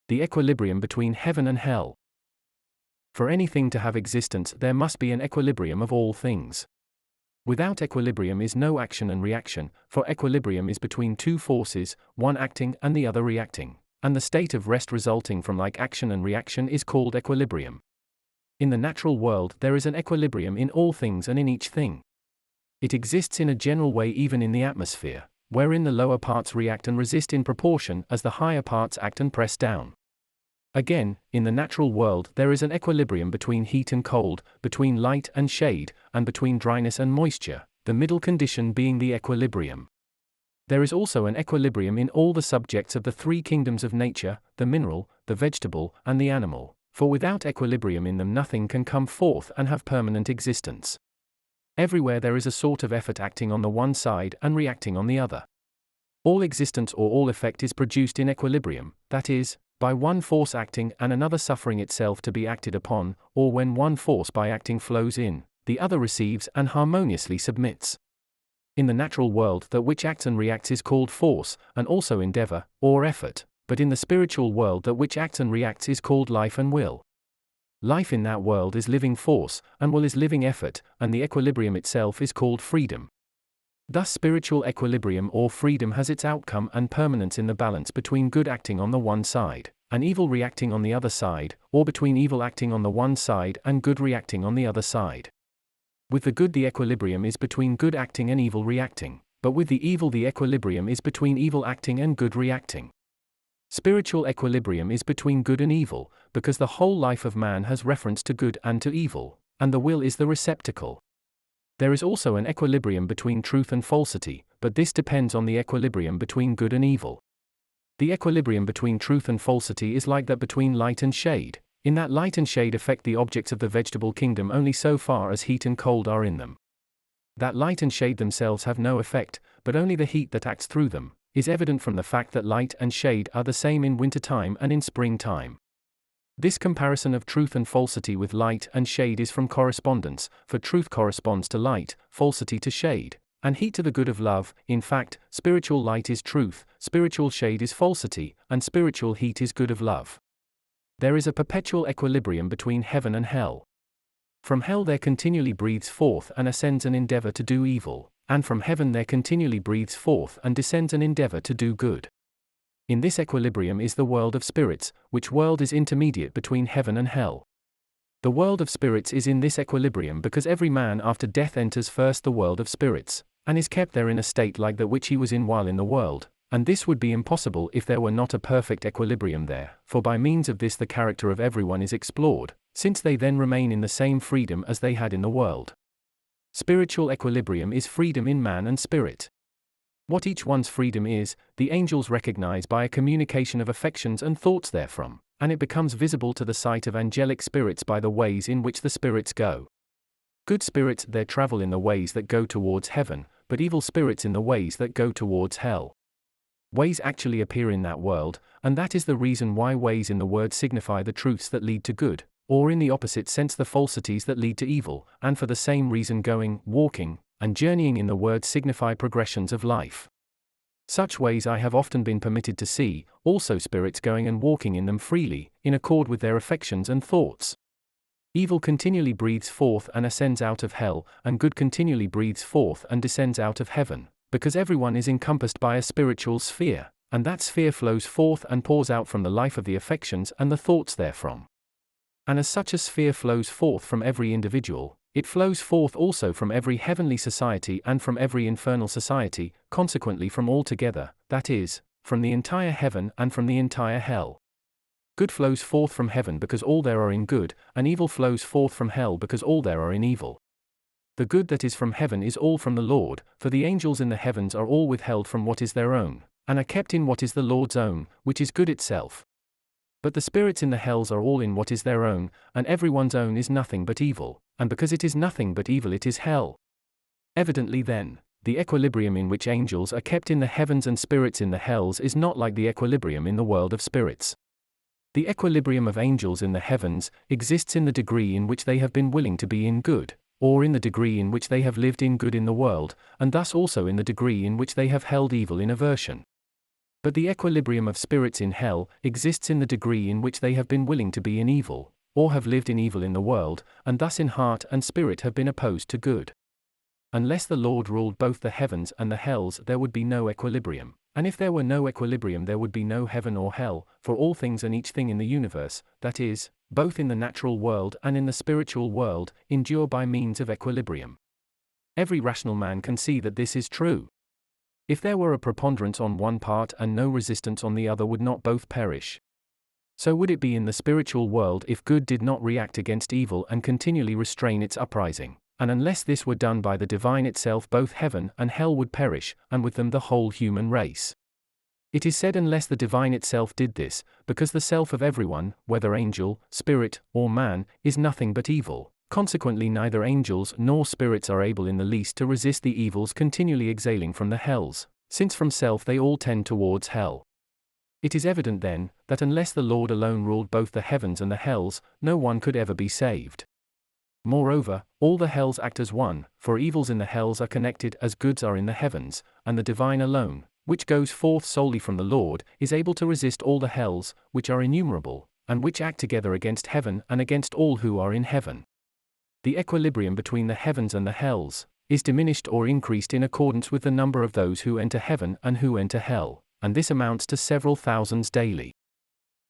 The equilibrium between heaven and hell. For anything to have existence, there must be an equilibrium of all things. Without equilibrium is no action and reaction, for equilibrium is between two forces, one acting and the other reacting, and the state of rest resulting from like action and reaction is called equilibrium. In the natural world there is an equilibrium in all things and in each thing. It exists in a general way even in the atmosphere, wherein the lower parts react and resist in proportion as the higher parts act and press down. Again, in the natural world there is an equilibrium between heat and cold, between light and shade, and between dryness and moisture, the middle condition being the equilibrium. There is also an equilibrium in all the subjects of the three kingdoms of nature, the mineral, the vegetable, and the animal, for without equilibrium in them nothing can come forth and have permanent existence. Everywhere there is a sort of effort acting on the one side and reacting on the other. All existence or all effect is produced in equilibrium, that is, by one force acting and another suffering itself to be acted upon, or when one force by acting flows in, the other receives and harmoniously submits. In the natural world that which acts and reacts is called force, and also endeavor, or effort, but in the spiritual world that which acts and reacts is called life and will. Life in that world is living force, and will is living effort, and the equilibrium itself is called freedom. Thus spiritual equilibrium or freedom has its outcome and permanence in the balance between good acting on the one side, and evil reacting on the other side, or between evil acting on the one side and good reacting on the other side. With the good the equilibrium is between good acting and evil reacting, but with the evil the equilibrium is between evil acting and good reacting. Spiritual equilibrium is between good and evil, because the whole life of man has reference to good and to evil, and the will is the receptacle. There is also an equilibrium between truth and falsity, but this depends on the equilibrium between good and evil. The equilibrium between truth and falsity is like that between light and shade, in that light and shade affect the objects of the vegetable kingdom only so far as heat and cold are in them. That light and shade themselves have no effect, but only the heat that acts through them, is evident from the fact that light and shade are the same in winter time and in spring time. This comparison of truth and falsity with light and shade is from correspondence, for truth corresponds to light, falsity to shade, and heat to the good of love. In fact, spiritual light is truth, spiritual shade is falsity, and spiritual heat is good of love. There is a perpetual equilibrium between heaven and hell. From hell there continually breathes forth and ascends an endeavor to do evil, and from heaven there continually breathes forth and descends an endeavor to do good. In this equilibrium is the world of spirits, which world is intermediate between heaven and hell. The world of spirits is in this equilibrium because every man after death enters first the world of spirits, and is kept there in a state like that which he was in while in the world, and this would be impossible if there were not a perfect equilibrium there, for by means of this the character of everyone is explored, since they then remain in the same freedom as they had in the world. Spiritual equilibrium is freedom in man and spirit. What each one's freedom is, the angels recognize by a communication of affections and thoughts therefrom, and it becomes visible to the sight of angelic spirits by the ways in which the spirits go. Good spirits there travel in the ways that go towards heaven, but evil spirits in the ways that go towards hell. Ways actually appear in that world, and that is the reason why ways in the word signify the truths that lead to good, or in the opposite sense the falsities that lead to evil, and for the same reason going, walking, and journeying in the word signify progressions of life. Such ways I have often been permitted to see, also spirits going and walking in them freely, in accord with their affections and thoughts. Evil continually breathes forth and ascends out of hell, and good continually breathes forth and descends out of heaven, because everyone is encompassed by a spiritual sphere, and that sphere flows forth and pours out from the life of the affections and the thoughts therefrom. And as such a sphere flows forth from every individual, it flows forth also from every heavenly society and from every infernal society, consequently from all together, that is, from the entire heaven and from the entire hell. Good flows forth from heaven because all there are in good, and evil flows forth from hell because all there are in evil. The good that is from heaven is all from the Lord, for the angels in the heavens are all withheld from what is their own, and are kept in what is the Lord's own, which is good itself. But the spirits in the hells are all in what is their own, and everyone's own is nothing but evil, and because it is nothing but evil it is hell. Evidently then, the equilibrium in which angels are kept in the heavens and spirits in the hells is not like the equilibrium in the world of spirits. The equilibrium of angels in the heavens exists in the degree in which they have been willing to be in good, or in the degree in which they have lived in good in the world, and thus also in the degree in which they have held evil in aversion. But the equilibrium of spirits in hell exists in the degree in which they have been willing to be in evil, or have lived in evil in the world, and thus in heart and spirit have been opposed to good. Unless the Lord ruled both the heavens and the hells, there would be no equilibrium. And if there were no equilibrium, there would be no heaven or hell, for all things and each thing in the universe, that is, both in the natural world and in the spiritual world, endure by means of equilibrium. Every rational man can see that this is true. If there were a preponderance on one part and no resistance on the other, would not both perish? So would it be in the spiritual world if good did not react against evil and continually restrain its uprising. And unless this were done by the divine itself, both heaven and hell would perish, and with them the whole human race. It is said, unless the divine itself did this, because the self of everyone, whether angel, spirit, or man, is nothing but evil. Consequently, neither angels nor spirits are able in the least to resist the evils continually exhaling from the hells, since from self they all tend towards hell. It is evident then, that unless the Lord alone ruled both the heavens and the hells, no one could ever be saved. Moreover, all the hells act as one, for evils in the hells are connected as goods are in the heavens, and the divine alone, which goes forth solely from the Lord, is able to resist all the hells, which are innumerable, and which act together against heaven and against all who are in heaven. The equilibrium between the heavens and the hells is diminished or increased in accordance with the number of those who enter heaven and who enter hell, and this amounts to several thousands daily.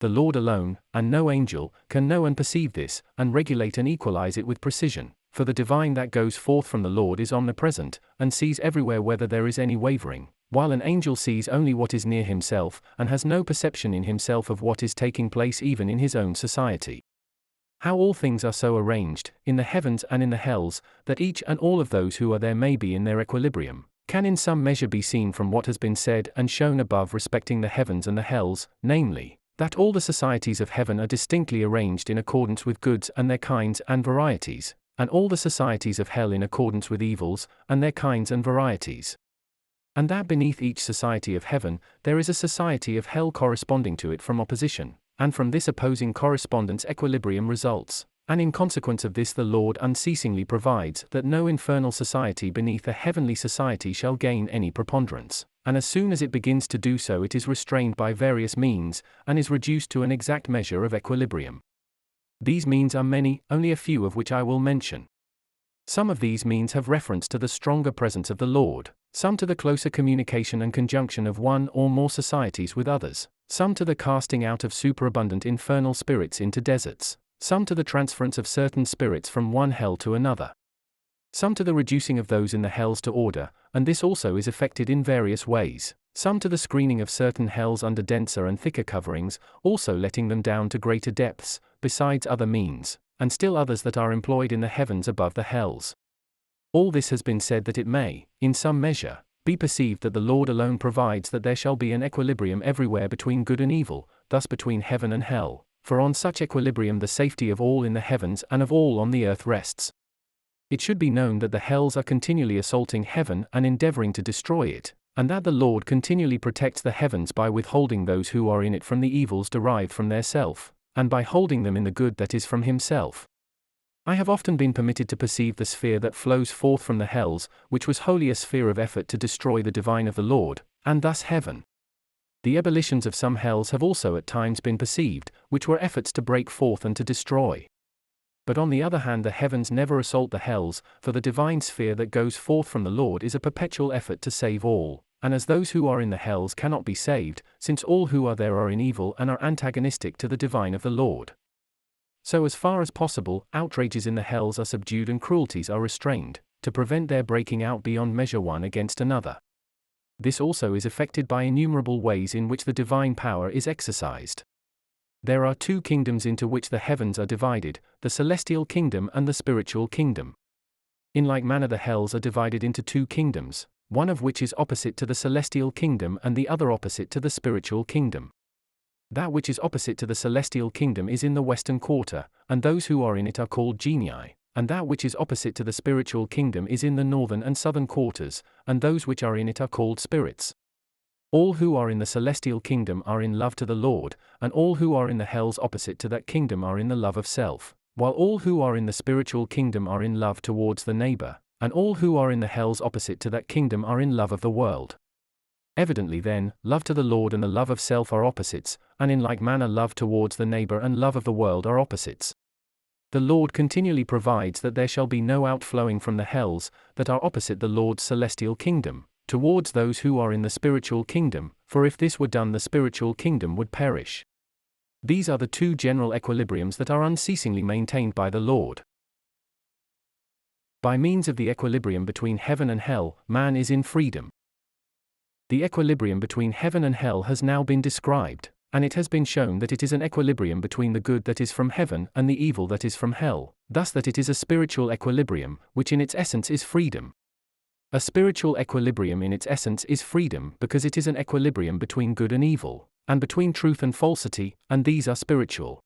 The Lord alone, and no angel, can know and perceive this, and regulate and equalize it with precision, for the divine that goes forth from the Lord is omnipresent, and sees everywhere whether there is any wavering, while an angel sees only what is near himself, and has no perception in himself of what is taking place even in his own society. How all things are so arranged, in the heavens and in the hells, that each and all of those who are there may be in their equilibrium, can in some measure be seen from what has been said and shown above respecting the heavens and the hells, namely, that all the societies of heaven are distinctly arranged in accordance with goods and their kinds and varieties, and all the societies of hell in accordance with evils, and their kinds and varieties. And that beneath each society of heaven, there is a society of hell corresponding to it from opposition, and from this opposing correspondence equilibrium results, and in consequence of this the Lord unceasingly provides that no infernal society beneath a heavenly society shall gain any preponderance, and as soon as it begins to do so it is restrained by various means, and is reduced to an exact measure of equilibrium. These means are many, only a few of which I will mention. Some of these means have reference to the stronger presence of the Lord, some to the closer communication and conjunction of one or more societies with others, some to the casting out of superabundant infernal spirits into deserts, some to the transference of certain spirits from one hell to another, some to the reducing of those in the hells to order, and this also is effected in various ways, some to the screening of certain hells under denser and thicker coverings, also letting them down to greater depths, besides other means, and still others that are employed in the heavens above the hells. All this has been said that it may, in some measure, be perceived that the Lord alone provides that there shall be an equilibrium everywhere between good and evil, thus between heaven and hell, for on such equilibrium the safety of all in the heavens and of all on the earth rests. It should be known that the hells are continually assaulting heaven and endeavoring to destroy it, and that the Lord continually protects the heavens by withholding those who are in it from the evils derived from their self, and by holding them in the good that is from himself. I have often been permitted to perceive the sphere that flows forth from the hells, which was wholly a sphere of effort to destroy the divine of the Lord, and thus heaven. The ebullitions of some hells have also at times been perceived, which were efforts to break forth and to destroy. But on the other hand the heavens never assault the hells, for the divine sphere that goes forth from the Lord is a perpetual effort to save all, and as those who are in the hells cannot be saved, since all who are there are in evil and are antagonistic to the divine of the Lord. So as far as possible, outrages in the hells are subdued and cruelties are restrained, to prevent their breaking out beyond measure one against another. This also is effected by innumerable ways in which the divine power is exercised. There are two kingdoms into which the heavens are divided, the celestial kingdom and the spiritual kingdom. In like manner the hells are divided into two kingdoms, one of which is opposite to the celestial kingdom and the other opposite to the spiritual kingdom. That which is opposite to the celestial kingdom is in the western quarter, and those who are in it are called genii, and that which is opposite to the spiritual kingdom is in the northern and southern quarters, and those which are in it are called spirits. All who are in the celestial kingdom are in love to the Lord, and all who are in the hells opposite to that kingdom are in the love of self, while all who are in the spiritual kingdom are in love towards the neighbor, and all who are in the hells opposite to that kingdom are in love of the world. Evidently then, love to the Lord and the love of self are opposites, and in like manner love towards the neighbor and love of the world are opposites. The Lord continually provides that there shall be no outflowing from the hells, that are opposite the Lord's celestial kingdom, towards those who are in the spiritual kingdom, for if this were done the spiritual kingdom would perish. These are the two general equilibriums that are unceasingly maintained by the Lord. By means of the equilibrium between heaven and hell, man is in freedom. The equilibrium between heaven and hell has now been described, and it has been shown that it is an equilibrium between the good that is from heaven and the evil that is from hell, thus that it is a spiritual equilibrium, which in its essence is freedom. A spiritual equilibrium in its essence is freedom because it is an equilibrium between good and evil, and between truth and falsity, and these are spiritual.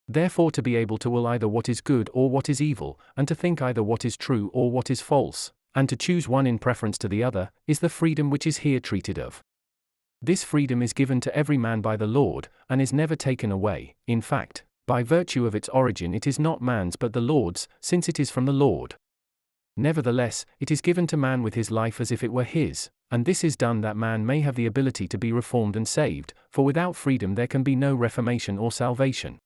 Therefore to be able to will either what is good or what is evil, and to think either what is true or what is false, and to choose one in preference to the other, is the freedom which is here treated of. This freedom is given to every man by the Lord, and is never taken away. In fact, by virtue of its origin it is not man's but the Lord's, since it is from the Lord. Nevertheless, it is given to man with his life as if it were his, and this is done that man may have the ability to be reformed and saved, for without freedom there can be no reformation or salvation.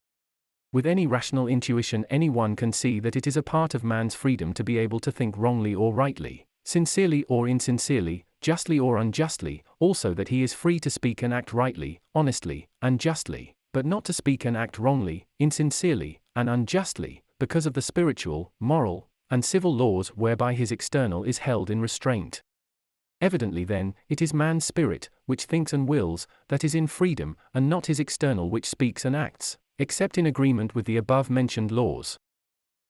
With any rational intuition anyone can see that it is a part of man's freedom to be able to think wrongly or rightly, sincerely or insincerely, justly or unjustly, also that he is free to speak and act rightly, honestly, and justly, but not to speak and act wrongly, insincerely, and unjustly, because of the spiritual, moral, and civil laws whereby his external is held in restraint. Evidently then, it is man's spirit, which thinks and wills, that is in freedom, and not his external which speaks and acts, except in agreement with the above-mentioned laws.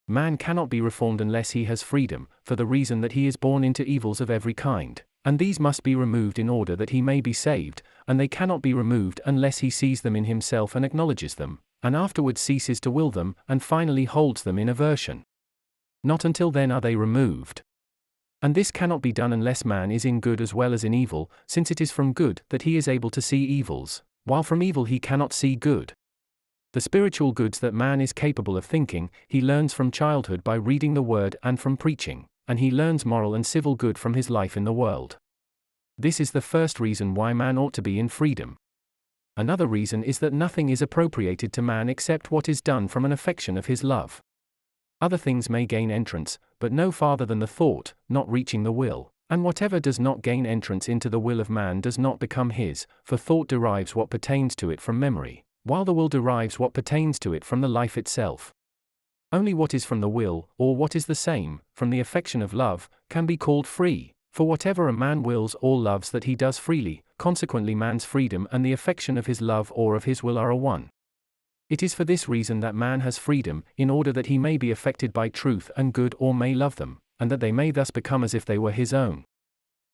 Man cannot be reformed unless he has freedom, for the reason that he is born into evils of every kind, and these must be removed in order that he may be saved, and they cannot be removed unless he sees them in himself and acknowledges them, and afterwards ceases to will them, and finally holds them in aversion. Not until then are they removed. And this cannot be done unless man is in good as well as in evil, since it is from good that he is able to see evils, while from evil he cannot see good. The spiritual goods that man is capable of thinking, he learns from childhood by reading the word and from preaching, and he learns moral and civil good from his life in the world. This is the first reason why man ought to be in freedom. Another reason is that nothing is appropriated to man except what is done from an affection of his love. Other things may gain entrance, but no farther than the thought, not reaching the will, and whatever does not gain entrance into the will of man does not become his, for thought derives what pertains to it from memory, while the will derives what pertains to it from the life itself. Only what is from the will, or what is the same, from the affection of love, can be called free, for whatever a man wills or loves that he does freely, consequently man's freedom and the affection of his love or of his will are one. It is for this reason that man has freedom, in order that he may be affected by truth and good or may love them, and that they may thus become as if they were his own.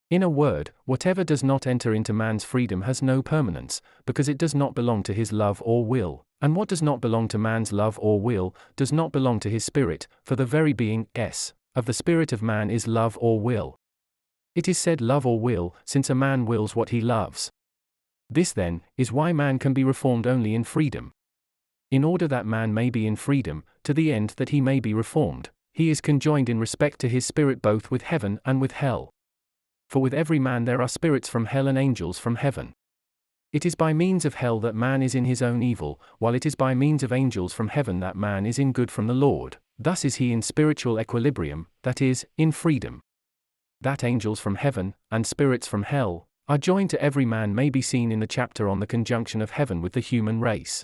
In a word, whatever does not enter into man's freedom has no permanence, because it does not belong to his love or will, and what does not belong to man's love or will, does not belong to his spirit, for the very being, of the spirit of man is love or will. It is said love or will, since a man wills what he loves. This then, is why man can be reformed only in freedom. In order that man may be in freedom, to the end that he may be reformed, he is conjoined in respect to his spirit both with heaven and with hell. For with every man there are spirits from hell and angels from heaven. It is by means of hell that man is in his own evil, while it is by means of angels from heaven that man is in good from the Lord. Thus is he in spiritual equilibrium, that is, in freedom. That angels from heaven, and spirits from hell, are joined to every man may be seen in the chapter on the conjunction of heaven with the human race.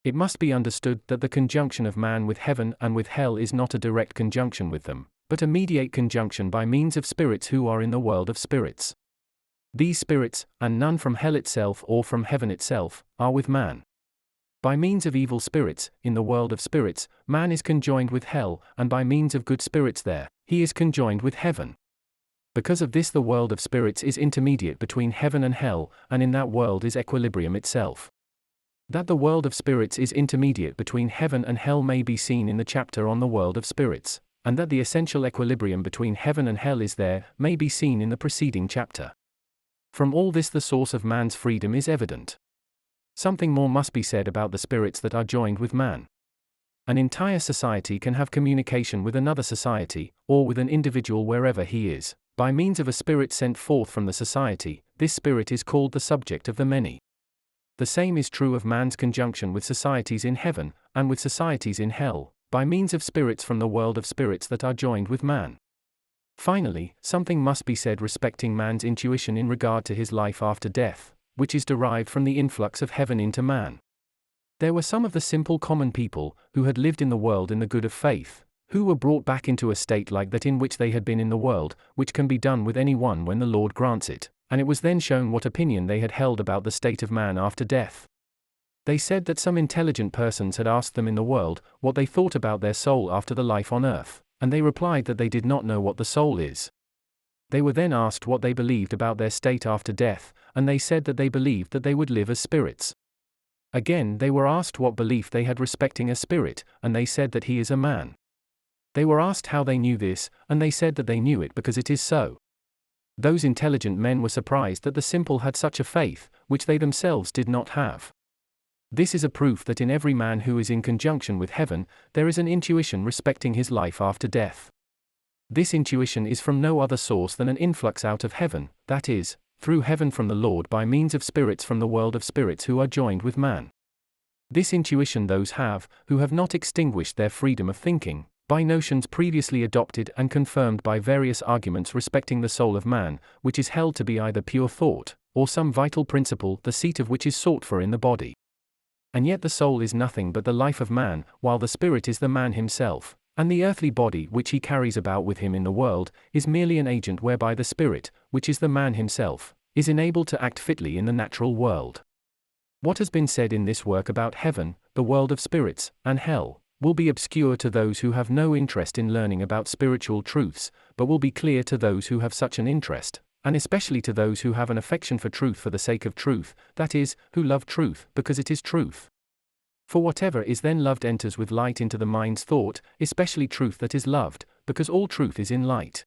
It must be understood that the conjunction of man with heaven and with hell is not a direct conjunction with them, but a mediate conjunction by means of spirits who are in the world of spirits. These spirits, and none from hell itself or from heaven itself, are with man. By means of evil spirits, in the world of spirits, man is conjoined with hell, and by means of good spirits there, he is conjoined with heaven. Because of this the world of spirits is intermediate between heaven and hell, and in that world is equilibrium itself. That the world of spirits is intermediate between heaven and hell may be seen in the chapter on the world of spirits, and that the essential equilibrium between heaven and hell is there, may be seen in the preceding chapter. From all this the source of man's freedom is evident. Something more must be said about the spirits that are joined with man. An entire society can have communication with another society, or with an individual wherever he is, by means of a spirit sent forth from the society. This spirit is called the subject of the many. The same is true of man's conjunction with societies in heaven, and with societies in hell, by means of spirits from the world of spirits that are joined with man. Finally, something must be said respecting man's intuition in regard to his life after death, which is derived from the influx of heaven into man. There were some of the simple common people, who had lived in the world in the good of faith, who were brought back into a state like that in which they had been in the world, which can be done with any one when the Lord grants it, and it was then shown what opinion they had held about the state of man after death. They said that some intelligent persons had asked them in the world, what they thought about their soul after the life on earth, and they replied that they did not know what the soul is. They were then asked what they believed about their state after death, and they said that they believed that they would live as spirits. Again, they were asked what belief they had respecting a spirit, and they said that he is a man. They were asked how they knew this, and they said that they knew it because it is so. Those intelligent men were surprised that the simple had such a faith, which they themselves did not have. This is a proof that in every man who is in conjunction with heaven, there is an intuition respecting his life after death. This intuition is from no other source than an influx out of heaven, that is, through heaven from the Lord by means of spirits from the world of spirits who are joined with man. This intuition those have, who have not extinguished their freedom of thinking, by notions previously adopted and confirmed by various arguments respecting the soul of man, which is held to be either pure thought, or some vital principle, the seat of which is sought for in the body. And yet the soul is nothing but the life of man, while the spirit is the man himself, and the earthly body which he carries about with him in the world, is merely an agent whereby the spirit, which is the man himself, is enabled to act fitly in the natural world. What has been said in this work about heaven, the world of spirits, and hell, will be obscure to those who have no interest in learning about spiritual truths, but will be clear to those who have such an interest, and especially to those who have an affection for truth for the sake of truth, that is, who love truth because it is truth. For whatever is then loved enters with light into the mind's thought, especially truth that is loved, because all truth is in light.